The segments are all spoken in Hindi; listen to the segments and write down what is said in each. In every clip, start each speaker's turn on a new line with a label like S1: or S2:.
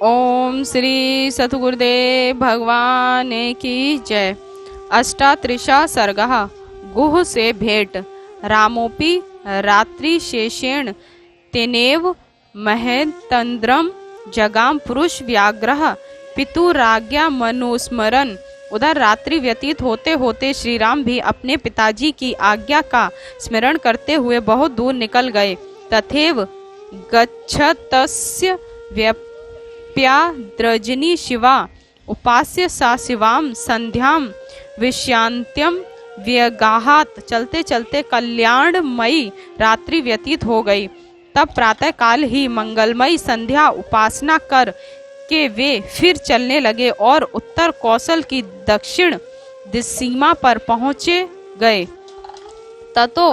S1: ओम श्री सतगुरुदेव भगवान की जय। अष्टात्रिशा सर्गः गुह से भेंट। रामोपि रात्रि शेषेण तेनेव महेतंद्रम जगाम पुरुष व्याघ्रः पितुराज्ञा मनुस्मरन। उधर रात्रि व्यतीत होते होते श्री राम भी अपने पिताजी की आज्ञा का स्मरण करते हुए बहुत दूर निकल गए। तथैव गच्छतस्य द्रजनी शिवा उपास्य सा शिवाम संध्याम विश्रांत्यम व्यगाहात। चलते चलते कल्याणमयी रात्रि व्यतीत हो गई। तब प्रातः काल ही मंगलमयी संध्या उपासना कर के वे फिर चलने लगे और उत्तर कौशल की दक्षिण सीमा पर पहुँचे गए। ततो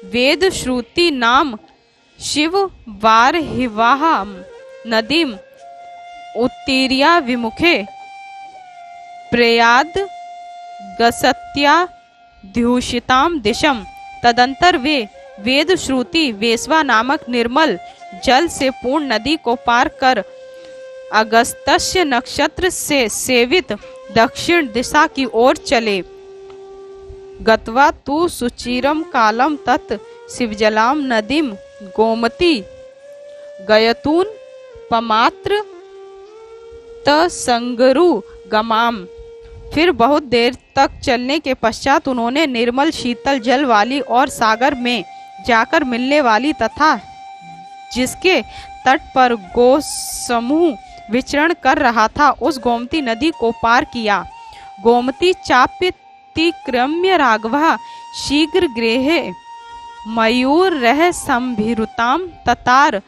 S1: वेद श्रुति नाम शिव वारहिवाह नदीम उत्तीर्या विमुखे प्रयाद गसत्या ध्यूषिताम दिशम। तदंतर वे वेद श्रुति वेस्वा नामक निर्मल जल से पूर्ण नदी को पार कर अगस्त्य नक्षत्र से सेवित दक्षिण दिशा की ओर चले। गत्वा तु सुचिरम कालम तत् शिवजलाम नदीम गोमती गयतून पमात्र तसंगरु गमाम। फिर बहुत देर तक चलने के पश्चात उन्होंने निर्मल शीतल जल वाली और सागर में जाकर मिलने वाली तथा जिसके तट पर गो समूह विचरण कर रहा था उस गोमती नदी को पार किया। गोमती चाप्यतिक्रम्य राघवः शीघ्र गृहे मयूर रह संभिरुताम ततार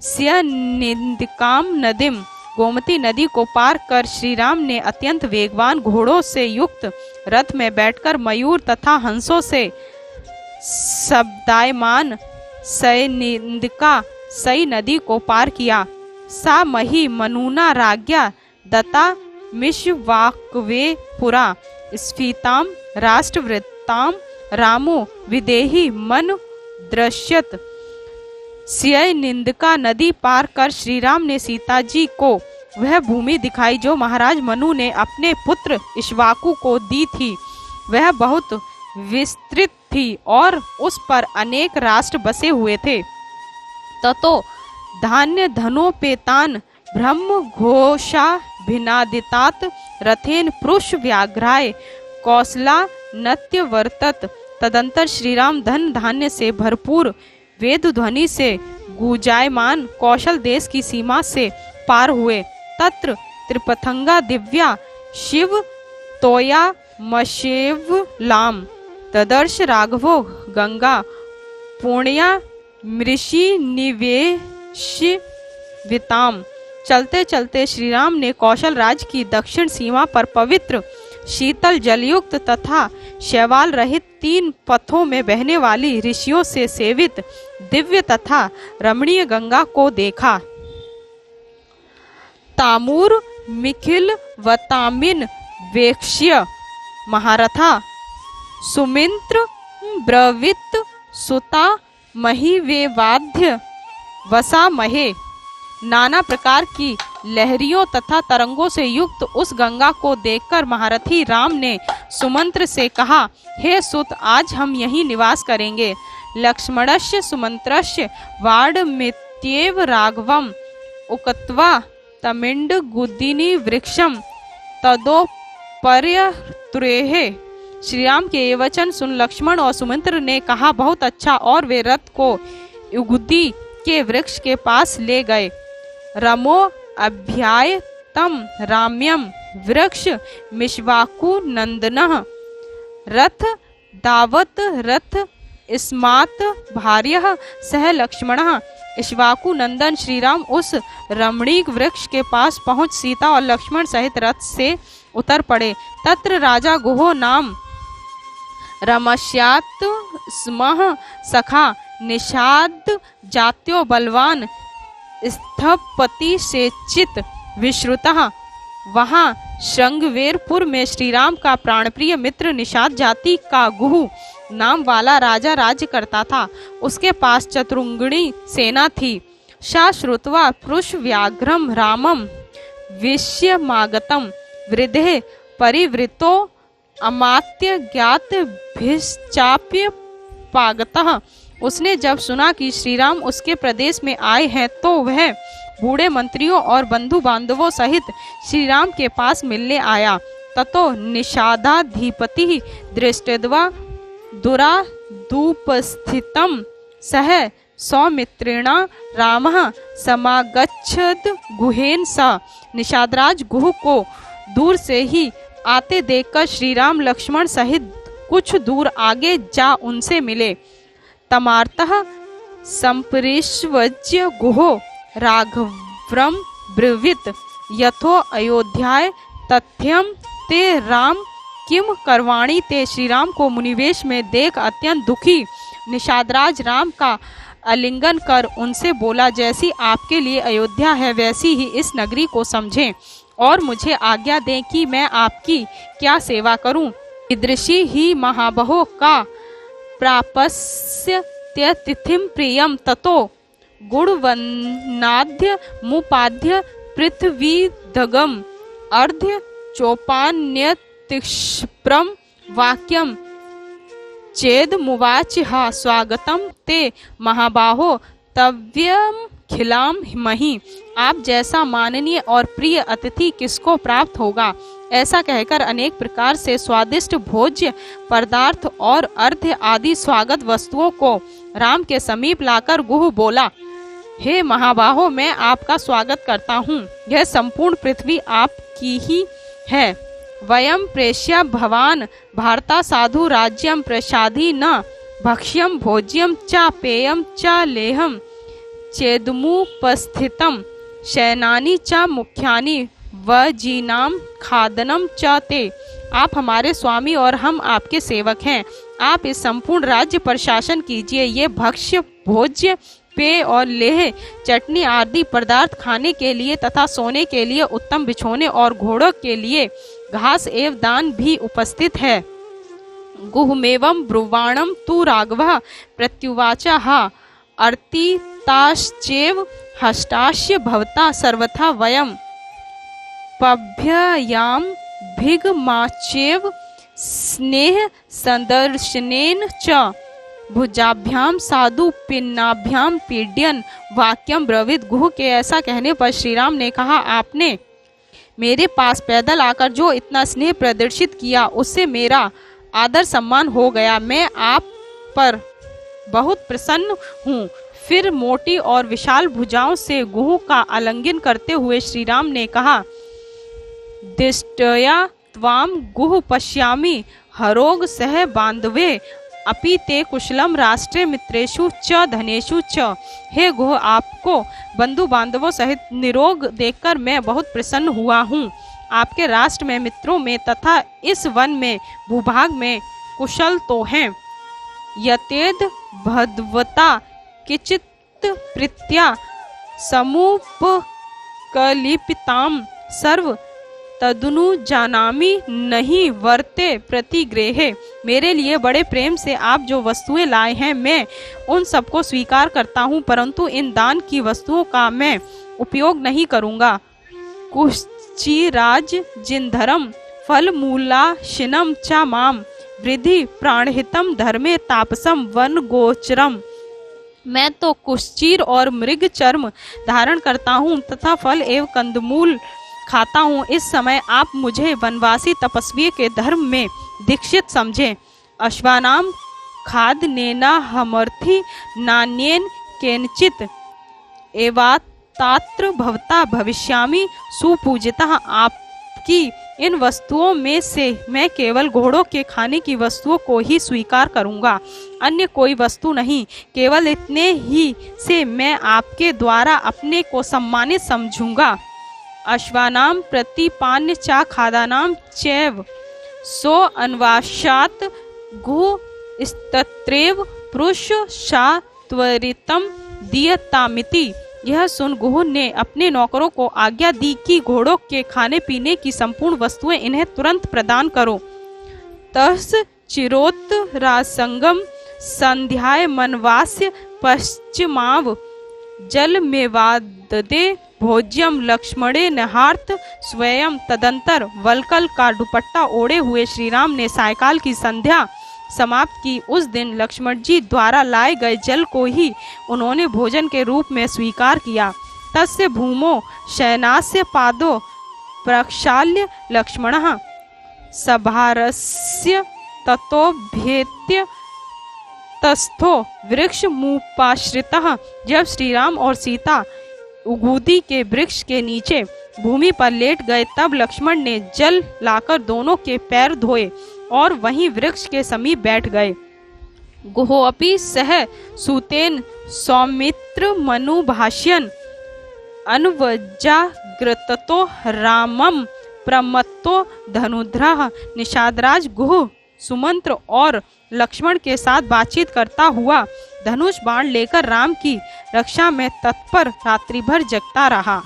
S1: स्य निंदिकाम नदीम। गोमती नदी को पार कर श्री राम ने अत्यंत वेगवान घोड़ों से युक्त रथ में बैठकर मयूर तथा हंसों से शब्दायमान सैनिंदिका सई नदी को पार किया। सा मही मनुना राज्ञा दत्ता मिश्वाक्वे पुरा स्फीताम राष्ट्रवृत्ताम रामो विदेही मन दृश्यत। स्य निंदका नदी पार कर श्री राम ने सीता जी को वह भूमि दिखाई जो महाराज मनु ने अपने पुत्र इक्ष्वाकु को दी थी। वह बहुत विस्तृत थी और उस पर अनेक राष्ट्र बसे हुए थे। ततो धान्य धनोपेतान ब्रह्म घोषा भिनादितात रथेन पुरुष व्याघ्राय कौशला नत्य वर्तत। तदंतर श्री राम धन धान्य से भरपूर वेद ध्वनि से गुजायमान कौशल देश की सीमा से पार हुए। तत्र त्रिपथंगा दिव्या शिव तोया मशेव लाम तदर्श राघवो गंगा पुण्या मृषि निवेश विताम। चलते चलते श्री राम ने कौशल राज की दक्षिण सीमा पर पवित्र शीतल जलयुक्त तथा शैवाल रहित 3 पथों में बहने वाली ऋषियों से सेवित दिव्य तथा रमणीय गंगा को देखा। तामूर मिखिल वतामिन वेक्ष्य महारथा सुमिंत्र ब्रवित सुता महिवेवाध्य वसा महे। नाना प्रकार की लहरियों तथा तरंगों से युक्त उस गंगा को देखकर महारथी राम ने सुमंत्र से कहा, हे सुत, आज हम यहीं निवास करेंगे। लक्ष्मणस्य सुमंत्रस्य वाडमित्येव राघवम उक्त्वा तमिंड गुदिनी वृक्षम तदोपर्यतुरेः। श्री राम के ये वचन सुन लक्ष्मण और सुमंत्र ने कहा, बहुत अच्छा, और वे रथ को उगुदी के वृक्ष के पास ले गए। रमो अभ्याय तम राम्यम वृक्ष मिश्वाकु नंदनः रथ दावत रथ स्मात् भार्यः सह लक्ष्मणः। इक्ष्वाकु नंदन श्री राम उस रमणीक वृक्ष के पास पहुंच सीता और लक्ष्मण सहित रथ से उतर पड़े। तत्र राजा गुहो नाम रमस्यात् स्मः सखा निषाद जात्यो बलवान स्थपति से चित विश्रुतः। वहां श्रृंगवेरपुर में श्री राम का प्राणप्रिय मित्र निषाद जाति का गुहु नाम वाला राजा राज्य करता था। उसके पास चतुरंगिणी सेना थी। सा श्रुत्वा पुरुष व्याघ्रम रामम विषयमागतम वृद्धे परिवृतो अमात्य ज्ञात भिश्चाप्य पागतः। उसने जब सुना कि श्री राम उसके प्रदेश में आए हैं तो वह बूढ़े मंत्रियों और बंधु बांधवों सहित श्री राम के पास मिलने आया। ततो निषादाधिपति दृष्टवा दुरादुपस्थितं सह सौमित्रेण रामः समागच्छद गुहेन स। निषादराज गुह को दूर से ही आते देखकर श्री राम लक्ष्मण सहित कुछ दूर आगे जा उनसे मिले। तमार्तः संपरिष्वज्य गुहो राघवं ब्रवीत यथो अयोध्याय तथ्यम ते राम किम करवाणी ते। श्री राम को मुनिवेश में देख अत्यंत दुखी निषादराज राम का आलिंगन कर उनसे बोला, जैसी आपके लिए अयोध्या है वैसी ही इस नगरी को समझें और मुझे आज्ञा दें कि मैं आपकी क्या सेवा करूं। ईदृशी ही महाबहो का प्रापस्य तिथिम प्रियम ततो गुणवन्नाद्य मुपाद्य पृथ्वीदगम अर्ध्य चोपान्यतिक्षप्रम वाक्यम चेद मुवाच हा स्वागतम ते महाबाहो तव्यम खिलाम मही। आप जैसा माननीय और प्रिय अतिथि किसको प्राप्त होगा। ऐसा कहकर अनेक प्रकार से स्वादिष्ट भोज्य पदार्थ और अर्घ्य आदि स्वागत वस्तुओं को राम के समीप लाकर गुह बोला, हे महाबाहो, मैं आपका स्वागत करता हूँ। यह संपूर्ण पृथ्वी आपकी ही है। वयम प्रेष्या भवान भारता साधु राज्यम प्रसादी न भक्ष्यम भोज्यम च पेयम च लेहम चेदमुपस्थितम शयनानि च मुख्यानि वजीनाम खादनम च ते। आप हमारे स्वामी और हम आपके सेवक हैं। आप इस संपूर्ण राज्य पर शासन कीजिए। ये भक्ष्य भोज्य पेय और लेह चटनी आदि पदार्थ खाने के लिए तथा सोने के लिए उत्तम बिछोने और घोड़ों के लिए घास एवं दान भी उपस्थित है। गुहमेवं ब्रुवाणम तु राघवः प्रत्युवाचा हा अर्तिताश्चेव हष्टास्य भवता सर्वथा वयम पभ्ययाम भिगमाचेव स्नेह संदर्शनेन च भुजाभ्याम साधु पिन्नाभ्याम पीड्यन वाक्यम ब्रवीत। गुह के ऐसा कहने पर श्री राम ने कहा, आपने मेरे पास पैदल आकर जो इतना स्नेह प्रदर्शित किया उससे मेरा आदर सम्मान हो गया। मैं आप पर बहुत प्रसन्न हूँ। फिर मोटी और विशाल भुजाओं से गुह का आलिंगन करते हुए श्री राम ने कहा, दिष्टया त्वाम गुह पश्यामि हरोग सह बांधवे अपि ते कुशलम राष्ट्रे मित्रेषु च धनेषु च। हे गुह, आपको बंधु बांधवों सहित निरोग देखकर मैं बहुत प्रसन्न हुआ हूँ। आपके राष्ट्र में, मित्रों में तथा इस वन में भूभाग में कुशल तो हैं। यतेद भद्वता किचित प्रीत्या समुपकलिपिताम सर्व तदनु जानामि नहीं वर्ते प्रतिग्रहे। मेरे लिए बड़े प्रेम से आप जो वस्तुएं लाए हैं मैं उन सबको स्वीकार करता हूँ, परंतु इन दान की वस्तुओं का मैं उपयोग नहीं करूँगा। कुश्चिराज जिनधरम फल मूलाशिनम च माम वृद्धि प्राणहितम धर्मे तापसम वन गोचरम। मैं तो कुश्चीर और मृग चर्म धारण करता हूँ तथा फल एवं कंदमूल खाता हूँ। इस समय आप मुझे वनवासी तपस्वी के धर्म में दीक्षित समझें। अश्वानाम खाद नेना हमर्थी नान्येन केनचित एवातात्र भवता भविष्यामि सुपूजितः। आपकी इन वस्तुओं में से मैं केवल घोड़ों के खाने की वस्तुओं को ही स्वीकार करूंगा, अन्य कोई वस्तु नहीं। केवल इतने ही से मैं आपके द्वारा अपने को सम्मानित समझूंगा। अश्वानाम प्रतिपान्य चा खादानाम चैव सो अन्वाशात गु स्तत्रेव पुरुष शा त्वरितम दियतामिति। यह सुन गुह ने अपने नौकरों को आज्ञा दी कि घोड़ों के खाने पीने की संपूर्ण वस्तुएं इन्हें तुरंत प्रदान करो। तस् चिरोत रासंगम संध्याय मनवास्य पश्चिमाव जल मेवाददे भोज्यम लक्ष्मणे नहार्थ स्वयं। तदंतर वलकल का दुपट्टा ओढ़े हुए श्री राम ने सायकाल की संध्या समाप्त की। उस दिन लक्ष्मण जी द्वारा लाए गए जल को ही उन्होंने भोजन के रूप में स्वीकार किया। तस्य भूमो शयनास्य पादो प्रक्षाल्य लक्ष्मणः सभारस्य ततोभ्येत्य तस्थो वृक्ष मुपाश्रितः। जब श्री राम और सीता उगूदी के वृक्ष के नीचे भूमि पर लेट गए तब लक्ष्मण ने जल लाकर दोनों के पैर धोए और वहीं वृक्ष के समीप बैठ गए। गुहोऽपि सह सूतेन सौमित्र मनुभाष्यन् अन्वजाग्रततो रामम प्रमत्तो धनुध्रः। निषादराज गुह सुमंत्र और लक्ष्मण के साथ बातचीत करता हुआ धनुष बाण लेकर राम की रक्षा में तत्पर रात्रि भर जगता रहा।